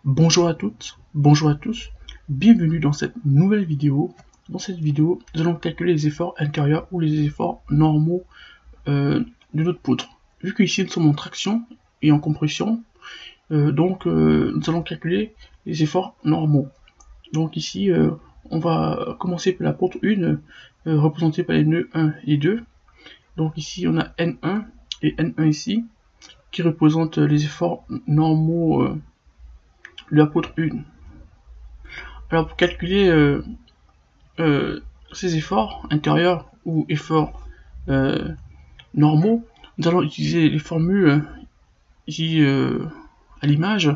Bonjour à toutes, bonjour à tous, bienvenue dans cette nouvelle vidéo. Dans cette vidéo, nous allons calculer les efforts intérieurs ou les efforts normaux de notre poutre. Vu qu'ici nous sommes en traction et en compression, nous allons calculer les efforts normaux. Donc ici, on va commencer par la poutre 1, représentée par les nœuds 1 et 2. Donc ici, on a N1 et N1 ici, qui représentent les efforts normaux de la poutre 1. Alors pour calculer ces efforts intérieurs ou efforts normaux, nous allons utiliser les formules ici à l'image.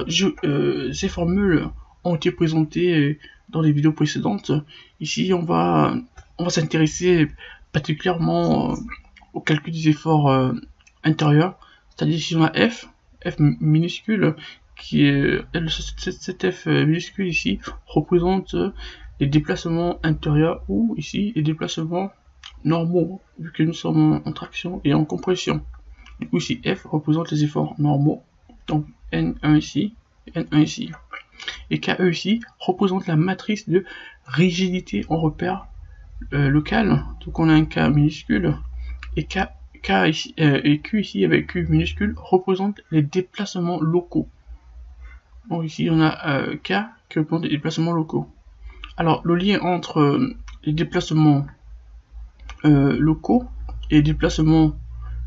Ces formules ont été présentées dans les vidéos précédentes. Ici on va s'intéresser particulièrement au calcul des efforts intérieurs, c'est-à-dire si on a F minuscule, qui est cette F minuscule ici représente les déplacements intérieurs ou ici les déplacements normaux, vu que nous sommes en traction et en compression. Du coup ici F représente les efforts normaux, donc N1 ici, N1 ici. Et KE ici représente la matrice de rigidité en repère local, donc on a un K minuscule, et K ici, et Q ici avec Q minuscule représente les déplacements locaux. Donc ici on a K qui représente les déplacements locaux. Alors le lien entre les déplacements locaux et les déplacements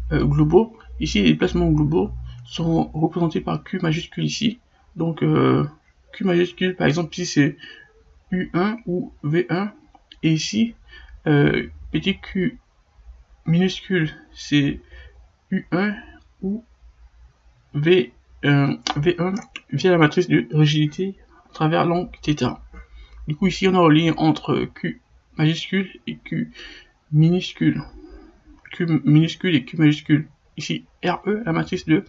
globaux, ici les déplacements globaux sont représentés par Q majuscule ici. Donc Q majuscule par exemple ici c'est U1 ou V1, et ici petit q minuscule c'est U1 ou V1 via la matrice de rigidité à travers l'angle θ. Du coup ici on a le lien entre Q majuscule et Q minuscule. Q minuscule et Q majuscule. Ici RE, la matrice de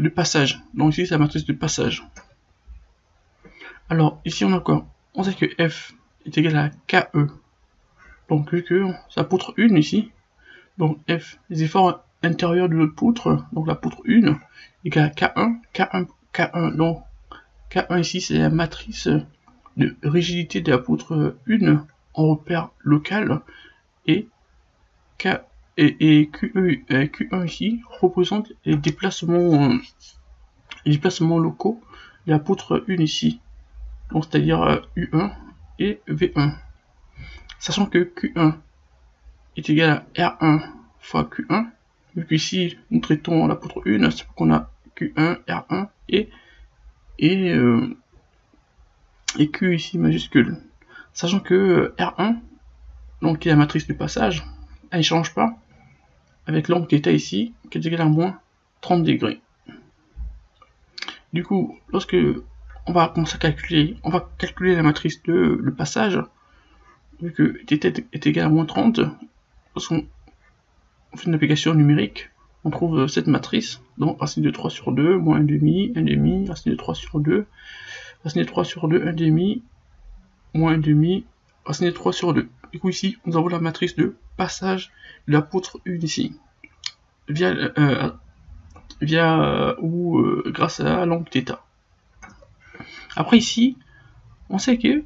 passage. Donc ici c'est la matrice de passage. Alors ici on a quoi? On sait que F est égal à KE. Donc vu que ça poutre 1 ici, donc F, les efforts intérieurs de notre poutre, donc la poutre 1, égale à K1, K1, K1. Donc K1 ici c'est la matrice de rigidité de la poutre 1 en repère local, et Q1 ici représente les déplacements locaux de la poutre 1 ici, donc c'est-à-dire U1 et V1. Sachant que Q1 est égal à R1 fois Q1, vu qu'ici nous traitons la poutre 1, c'est pour qu'on a Q1, R1 et Q ici majuscule. Sachant que R1, donc qui est la matrice du passage, elle ne change pas, avec l'angle θ ici, qui est égal à moins 30 degrés. Du coup, lorsque on va commencer à calculer, on va calculer la matrice de passage, vu que θ est égal à moins 30, lorsqu'on fait une application numérique, on trouve cette matrice, donc racine de 3 sur 2, moins 1,5, 1,5, racine de 3 sur 2, racine de 3 sur 2, 1,5, moins 1,5, racine de 3 sur 2. Du coup ici, nous avons la matrice de passage de la poutre 1 ici, grâce à l'angle θ. Après ici, on sait que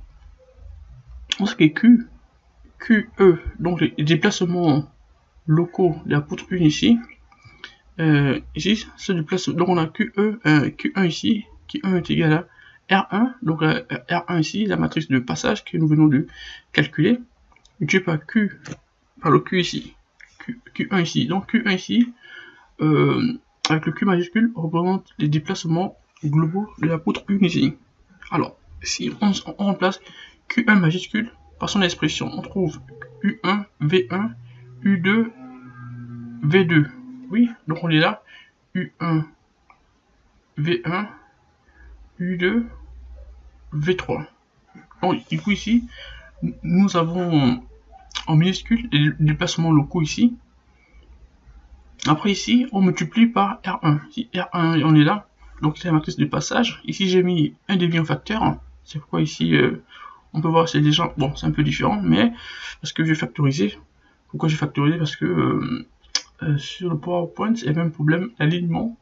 QE, donc les déplacements locaux de la poutre 1 ici, ici se déplace, donc on a Q1 ici, qui 1 est égal à R1, donc R1 ici, la matrice de passage que nous venons de calculer, multiplié par le Q ici, Q1 ici, donc Q1 ici, avec le Q majuscule, représente les déplacements globaux de la poutre 1 ici. Alors, si on remplace Q1 majuscule par son expression, on trouve U1, V1, U2, V2. Oui, donc on est là, U1, V1, U2, V3. Donc, du coup ici, nous avons en minuscule les déplacements locaux ici. Après ici, on multiplie par R1. Si R1, on est là, donc c'est la matrice de passage. Ici, j'ai mis un demi en facteur. C'est pourquoi ici, on peut voir c'est déjà, bon, c'est un peu différent, mais parce que je vais factoriser. Pourquoi j'ai factorisé? Parce que sur le PowerPoint, il y a le même problème, l'alignement.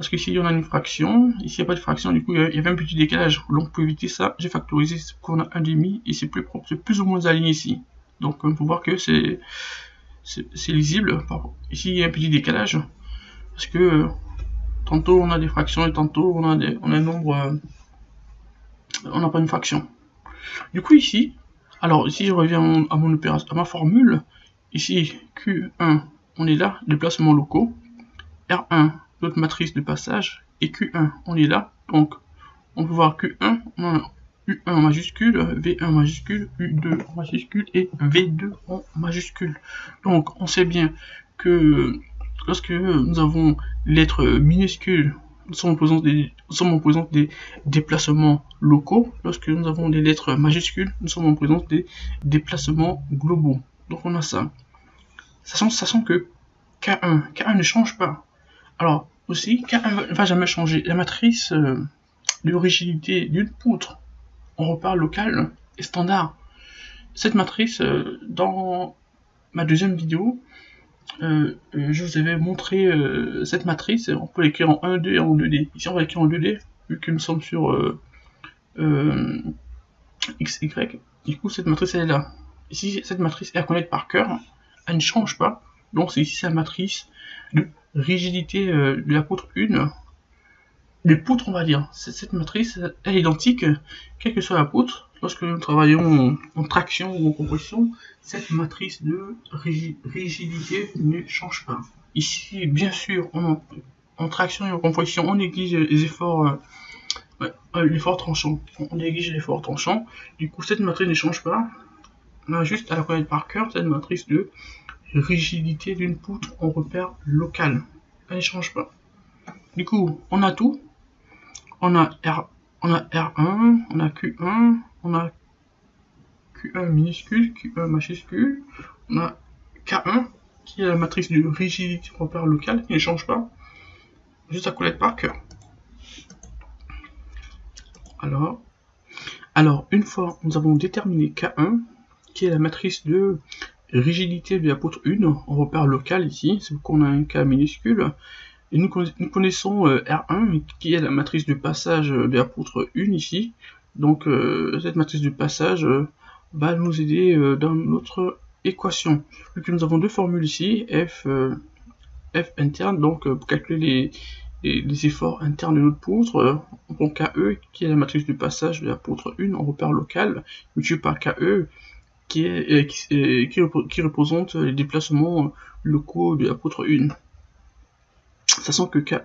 parce que ici on a une fraction, ici il n'y a pas de fraction, du coup il y avait un petit décalage. Donc pour éviter ça, j'ai factorisé qu'on a un demi et c'est plus propre, c'est plus ou moins aligné ici. Donc on peut voir que c'est lisible. Ici il y a un petit décalage parce que tantôt on a des fractions et tantôt on a un nombre, on n'a pas une fraction. Du coup ici, alors ici je reviens à mon opération, à ma formule. Ici Q1, on est là, déplacements locaux. R1, notre matrice de passage, et Q1, on est là. Donc on peut voir Q1, on a U1 en majuscule, V1 en majuscule, U2 en majuscule et V2 en majuscule. Donc on sait bien que lorsque nous avons les lettres minuscules, nous sommes en présence des déplacements locaux. Lorsque nous avons des lettres majuscules, nous sommes en présence des déplacements globaux. Donc on a ça. Sachant que K1 ne change pas. Alors aussi, K1 ne va jamais changer. La matrice de rigidité d'une poutre en repère local est standard. Cette matrice, dans ma deuxième vidéo, je vous avais montré cette matrice. On peut l'écrire en 1D et en 2D. Ici, on va l'écrire en 2D, vu que nous sommes sur XY. Du coup, cette matrice, elle est là. Ici, cette matrice est à connaître par cœur. Elle ne change pas. Donc, c'est ici sa matrice de rigidité de la poutre 1. Les poutres, on va dire, cette matrice est identique, quelle que soit la poutre. Lorsque nous travaillons en traction ou en compression, cette matrice de rigidité ne change pas. Ici, bien sûr, en traction et en compression, on néglige les efforts, l'effort tranchant. On néglige l'effort tranchant. Du coup, cette matrice ne change pas. On a juste à la connaître par cœur, cette matrice de rigidité d'une poutre en repère local. Elle ne change pas. Du coup, on a tout. On a R1, on a Q1, on a Q1 minuscule, Q1 majuscule, on a K1 qui est la matrice de rigidité repère local qui ne change pas, juste à connaître par cœur. Alors, une fois nous avons déterminé K1 qui est la matrice de rigidité de la poutre 1 en repère local ici, c'est qu'on a un K minuscule. Et nous connaissons R1 qui est la matrice de passage de la poutre 1 ici. Donc cette matrice de passage va nous aider dans notre équation. Vu que nous avons deux formules ici, F interne, donc pour calculer les efforts internes de notre poutre, on prend KE qui est la matrice de passage de la poutre 1 en repère local, multiplié par KE qui représente les déplacements locaux de la poutre 1. Sachant que KE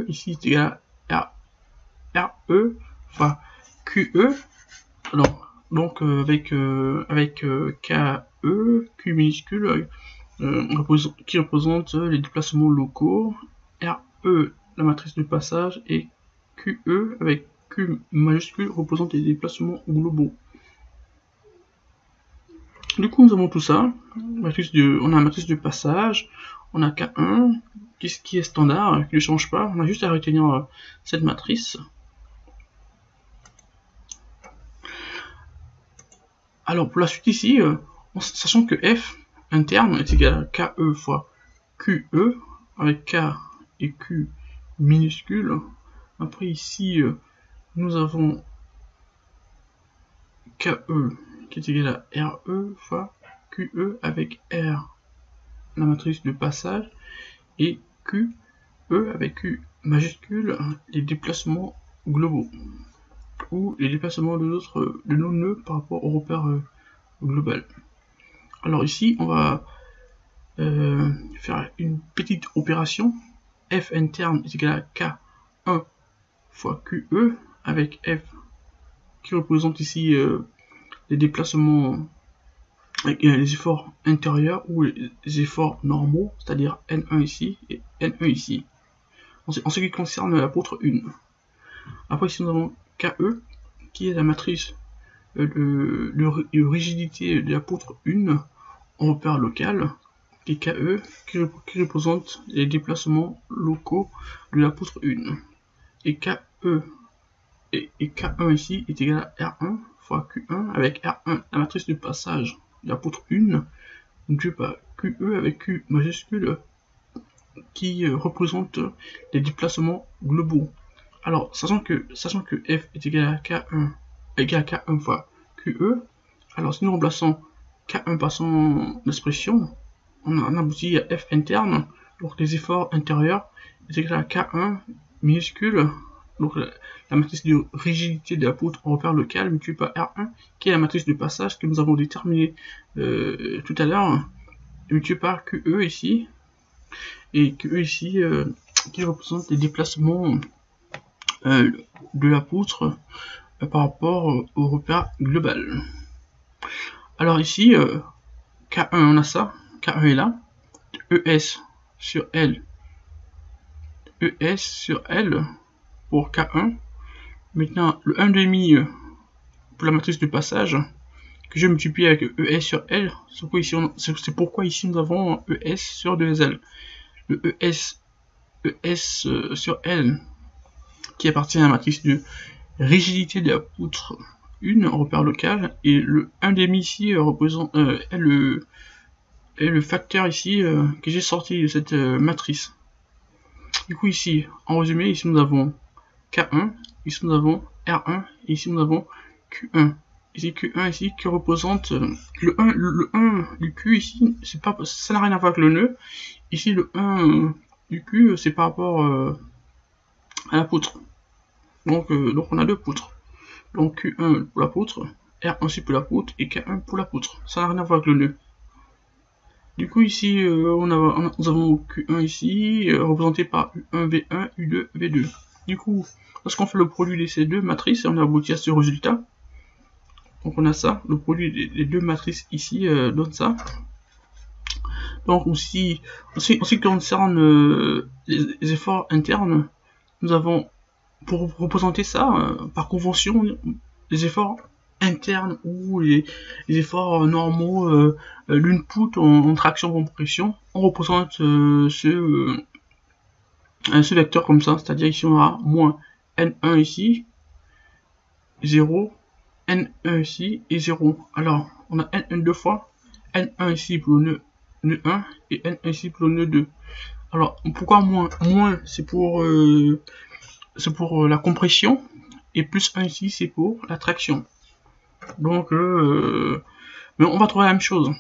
ici est égal à RE fois QE. Donc avec KE, Q minuscule, qui représente les déplacements locaux, RE la matrice de passage et QE avec Q majuscule représente les déplacements globaux. Du coup nous avons tout ça, on a la matrice de passage, on a K1, qui est standard, qui ne change pas, on a juste à retenir cette matrice. Alors pour la suite ici, sachant que F interne est égal à KE fois QE, avec K et Q minuscule. Après ici, nous avons KE qui est égal à RE fois QE avec R, la matrice de passage, et QE avec Q majuscule, les déplacements globaux, ou les déplacements de nos nœuds par rapport au repère global. Alors ici, on va faire une petite opération. F interne est égal à K1 fois QE, avec F qui représente ici les déplacements avec les efforts intérieurs ou les efforts normaux, c'est-à-dire N1 ici et N1 ici, en ce qui concerne la poutre 1. Après ici nous avons KE qui est la matrice de rigidité de la poutre 1 en repère local, et KE qui représente les déplacements locaux de la poutre 1. Et KE et K1 ici est égal à R1 fois Q1 avec R1, la matrice de passage de la poutre 1, donc je pas QE avec Q majuscule représente les déplacements globaux. Alors, sachant que f est égal à K1 fois QE, alors si nous remplaçons K1 par son expression, on aboutit à F interne, donc les efforts intérieurs est égal à K1 minuscule, donc la matrice de rigidité de la poutre en repère local multiplié par R1, qui est la matrice de passage que nous avons déterminée tout à l'heure, multiplié par QE ici, et QE ici qui représente les déplacements de la poutre par rapport au repère global. Alors ici, K1 on a ça, K1 est là, ES sur L pour K1. Maintenant, le 1,5 pour la matrice de passage que je multiplie avec ES sur L. C'est pourquoi ici nous avons ES sur 2L. Le ES sur L qui appartient à la matrice de rigidité de la poutre 1 en repère local, et le 1,5 ici représente est le facteur ici que j'ai sorti de cette matrice. Du coup ici, en résumé, ici nous avons K1, ici nous avons R1, et ici nous avons Q1. Ici Q1 ici qui représente le 1 du Q ici, ça n'a rien à voir avec le nœud. Ici le 1 du Q c'est par rapport à la poutre. Donc on a deux poutres. Donc Q1 pour la poutre, R1 aussi pour la poutre et K1 pour la poutre. Ça n'a rien à voir avec le nœud. Du coup ici nous avons Q1 ici représenté par U1, V1, U2, V2. Du coup, lorsqu'on fait le produit de ces deux matrices, on aboutit à ce résultat. Donc on a ça, le produit des deux matrices ici donne ça. Donc aussi, en ce qui concerne les efforts internes, nous avons, pour représenter ça, par convention, les efforts internes ou les efforts normaux d'une poutre en traction compression, on représente ce vecteur comme ça, c'est-à-dire ici on aura moins N1 ici, 0, N1 ici et 0. Alors on a N1 deux fois, N1 ici pour le nœud 1 et N1 ici pour le nœud 2. Alors pourquoi moins? Moins c'est pour la compression, et plus 1 ici c'est pour la traction. Donc mais on va trouver la même chose.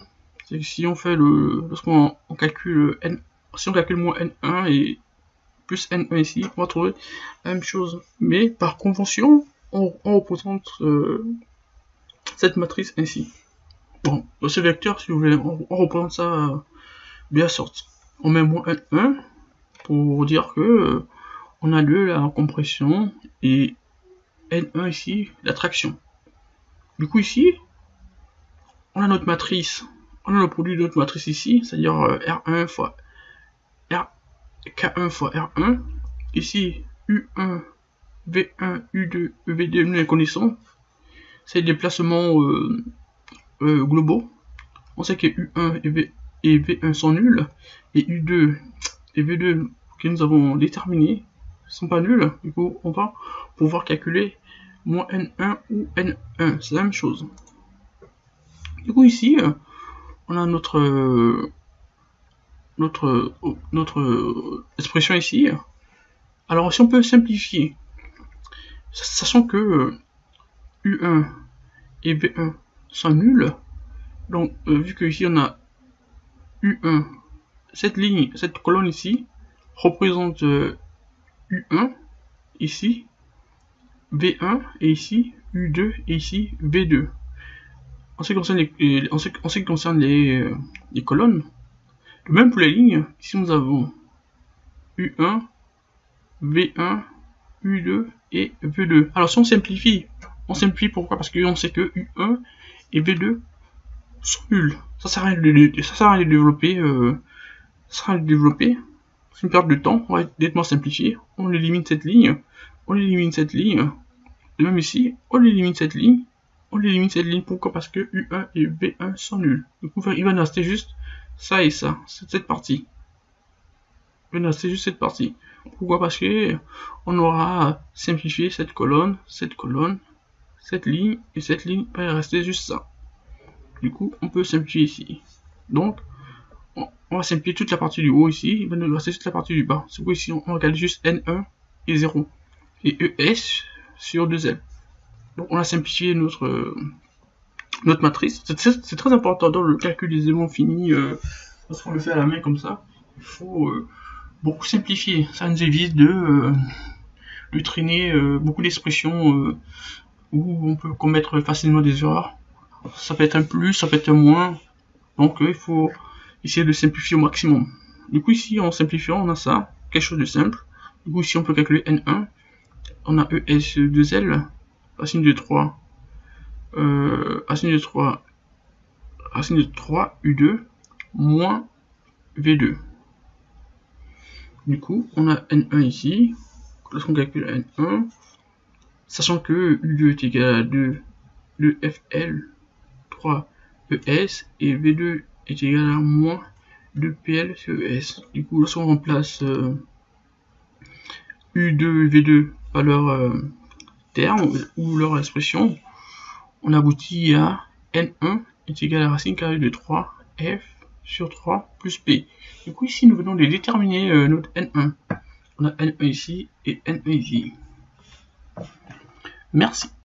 C'est que si on fait lorsqu'on calcule N, si on calcule moins N1 et plus N1 ici, on va trouver la même chose. Mais par convention, on représente cette matrice ainsi. Bon, ce vecteur, si vous voulez, on représente ça de la sorte. On met moins N1 pour dire que on a la compression et N1 ici, la traction. Du coup ici, on a notre matrice, on a le produit de notre matrice ici, c'est-à-dire R1 fois K1 fois R1. Ici, U1, V1, U2, V2, nous les connaissons. C'est les déplacements globaux. On sait que U1 et V1 sont nuls, et U2 et V2 que nous avons déterminés sont pas nuls. Du coup, on va pouvoir calculer moins N1 ou N1, c'est la même chose. Du coup ici, on a notre expression ici. Alors si on peut simplifier, sachant que U1 et V1 sont nuls, donc vu que ici on a U1, cette colonne ici représente U1 ici, V1 et ici U2 et ici V2. En ce qui concerne les colonnes, de même pour les lignes, ici nous avons U1, V1, U2 et V2. Alors si on simplifie pourquoi? Parce qu'on sait que U1 et V2 sont nuls. Ça sert à rien de développer. C'est une perte de temps. On va nettement simplifier. On élimine cette ligne. Et même ici, on élimine cette ligne. Pourquoi? Parce que U1 et V1 sont nuls. Du coup, il va nous rester juste ça et ça. Cette partie. Pourquoi? Parce que on aura simplifié cette colonne, cette ligne et cette ligne. Il va rester juste ça. Du coup, on peut simplifier ici. Donc, on va simplifier toute la partie du haut ici, il va nous rester toute la partie du bas. C'est quoi ici, on va regarder juste N1 et 0 et ES sur 2L. Donc on a simplifié notre matrice. C'est très important dans le calcul des éléments finis, lorsqu'on le fait à la main comme ça. Il faut beaucoup simplifier. Ça nous évite de traîner beaucoup d'expressions où on peut commettre facilement des erreurs. Ça peut être un plus, ça peut être un moins. Donc il faut essayer de simplifier au maximum. Du coup ici en simplifiant on a ça, quelque chose de simple. Du coup ici on peut calculer N1. On a ES2L, racine de 3, racine de 3, racine de 3 U2 moins V2. Du coup on a N1 ici. Lorsqu'on calcule N1, sachant que U2 est égal à 2 FL 3 ES et V2 est égal à moins 2 PL sur ES. Du coup, lorsqu'on remplace U2 et V2 par leur terme ou leur expression, on aboutit à N1 est égal à racine carrée de 3 F sur 3 plus P. Du coup, ici, nous venons de déterminer notre N1. On a N1 ici et N1 ici. Merci.